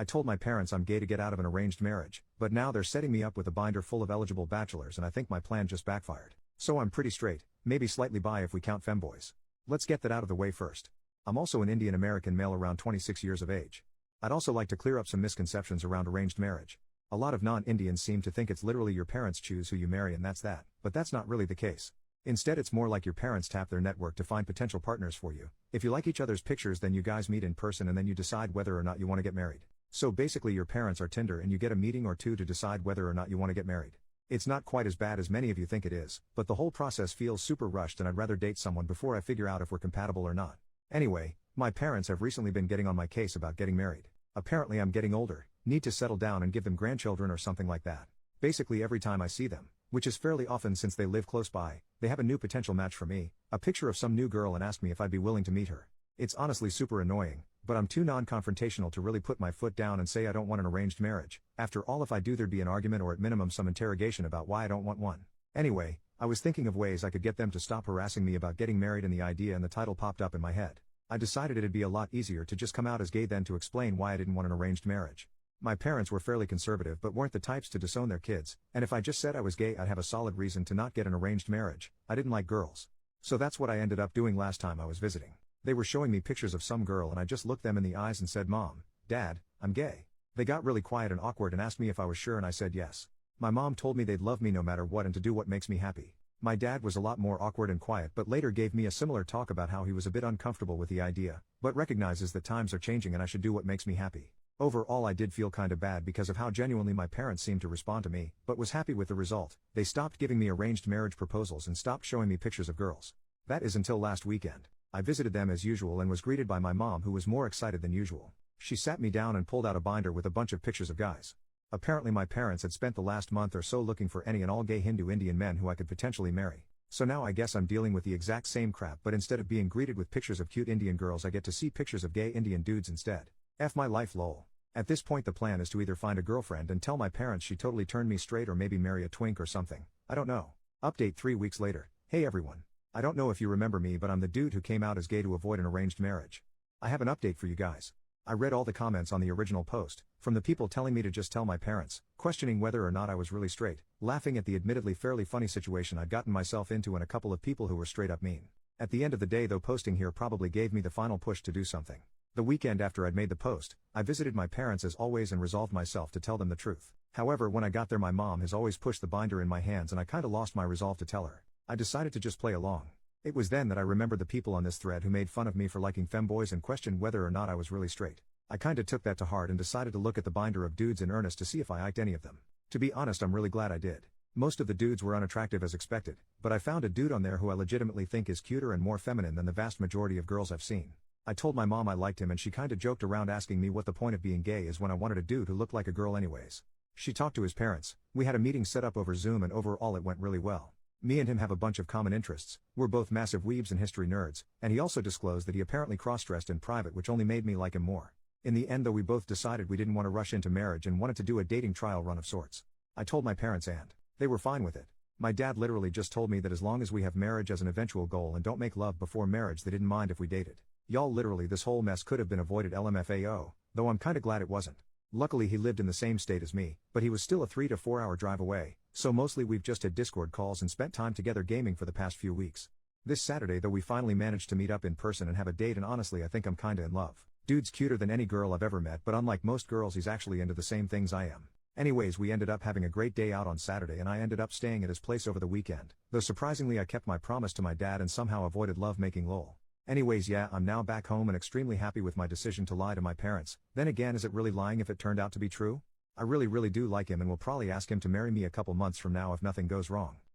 I told my parents I'm gay to get out of an arranged marriage, but now they're setting me up with a binder full of eligible bachelors and I think my plan just backfired. So I'm pretty straight, maybe slightly bi if we count femboys. Let's get that out of the way first. I'm also an Indian American male around 26 years of age. I'd also like to clear up some misconceptions around arranged marriage. A lot of non-Indians seem to think it's literally your parents choose who you marry and that's that, but that's not really the case. Instead it's more like your parents tap their network to find potential partners for you. If you like each other's pictures then you guys meet in person and then you decide whether or not you want to get married. So basically your parents are Tinder and you get a meeting or two to decide whether or not you want to get married. It's not quite as bad as many of you think it is, but the whole process feels super rushed and I'd rather date someone before I figure out if we're compatible or not. Anyway, my parents have recently been getting on my case about getting married. Apparently I'm getting older, need to settle down and give them grandchildren or something like that. Basically every time I see them, which is fairly often since they live close by, they have a new potential match for me, a picture of some new girl and ask me if I'd be willing to meet her. It's honestly super annoying, but I'm too non-confrontational to really put my foot down and say I don't want an arranged marriage. After all, if I do there'd be an argument or at minimum some interrogation about why I don't want one. Anyway, I was thinking of ways I could get them to stop harassing me about getting married and the idea and the title popped up in my head. I decided it'd be a lot easier to just come out as gay than to explain why I didn't want an arranged marriage. My parents were fairly conservative but weren't the types to disown their kids, and if I just said I was gay I'd have a solid reason to not get an arranged marriage. I didn't like girls. So that's what I ended up doing last time I was visiting. They were showing me pictures of some girl and I just looked them in the eyes and said, "Mom, Dad, I'm gay." They got really quiet and awkward and asked me if I was sure and I said yes. My mom told me they'd love me no matter what and to do what makes me happy. My dad was a lot more awkward and quiet but later gave me a similar talk about how he was a bit uncomfortable with the idea, but recognizes that times are changing and I should do what makes me happy. Overall I did feel kinda bad because of how genuinely my parents seemed to respond to me, but was happy with the result. They stopped giving me arranged marriage proposals and stopped showing me pictures of girls. That is until last weekend. I visited them as usual and was greeted by my mom who was more excited than usual. She sat me down and pulled out a binder with a bunch of pictures of guys. Apparently my parents had spent the last month or so looking for any and all gay Hindu Indian men who I could potentially marry. So now I guess I'm dealing with the exact same crap, but instead of being greeted with pictures of cute Indian girls I get to see pictures of gay Indian dudes instead. F my life lol. At this point the plan is to either find a girlfriend and tell my parents she totally turned me straight or maybe marry a twink or something. I don't know. Update 3 weeks later. Hey everyone. I don't know if you remember me but I'm the dude who came out as gay to avoid an arranged marriage. I have an update for you guys. I read all the comments on the original post, from the people telling me to just tell my parents, questioning whether or not I was really straight, laughing at the admittedly fairly funny situation I'd gotten myself into and a couple of people who were straight up mean. At the end of the day though posting here probably gave me the final push to do something. The weekend after I'd made the post, I visited my parents as always and resolved myself to tell them the truth. However when I got there my mom has always pushed the binder in my hands and I kinda lost my resolve to tell her. I decided to just play along. It was then that I remembered the people on this thread who made fun of me for liking femboys and questioned whether or not I was really straight. I kinda took that to heart and decided to look at the binder of dudes in earnest to see if I liked any of them. To be honest I'm really glad I did. Most of the dudes were unattractive as expected, but I found a dude on there who I legitimately think is cuter and more feminine than the vast majority of girls I've seen. I told my mom I liked him and she kinda joked around asking me what the point of being gay is when I wanted a dude who looked like a girl anyways. She talked to his parents, we had a meeting set up over Zoom and overall it went really well. Me and him have a bunch of common interests, we're both massive weebs and history nerds, and he also disclosed that he apparently cross-dressed in private which only made me like him more. In the end though we both decided we didn't want to rush into marriage and wanted to do a dating trial run of sorts. I told my parents and they were fine with it. My dad literally just told me that as long as we have marriage as an eventual goal and don't make love before marriage they didn't mind if we dated. Y'all literally this whole mess could have been avoided LMFAO, though I'm kinda glad it wasn't. Luckily he lived in the same state as me, but he was still a 3 to 4 hour drive away, so mostly we've just had Discord calls and spent time together gaming for the past few weeks. This Saturday though we finally managed to meet up in person and have a date and honestly I think I'm kinda in love. Dude's cuter than any girl I've ever met but unlike most girls he's actually into the same things I am. Anyways we ended up having a great day out on Saturday and I ended up staying at his place over the weekend, though surprisingly I kept my promise to my dad and somehow avoided love making lol. Anyways yeah I'm now back home and extremely happy with my decision to lie to my parents. Then again is it really lying if it turned out to be true? I really do like him and will probably ask him to marry me a couple months from now if nothing goes wrong.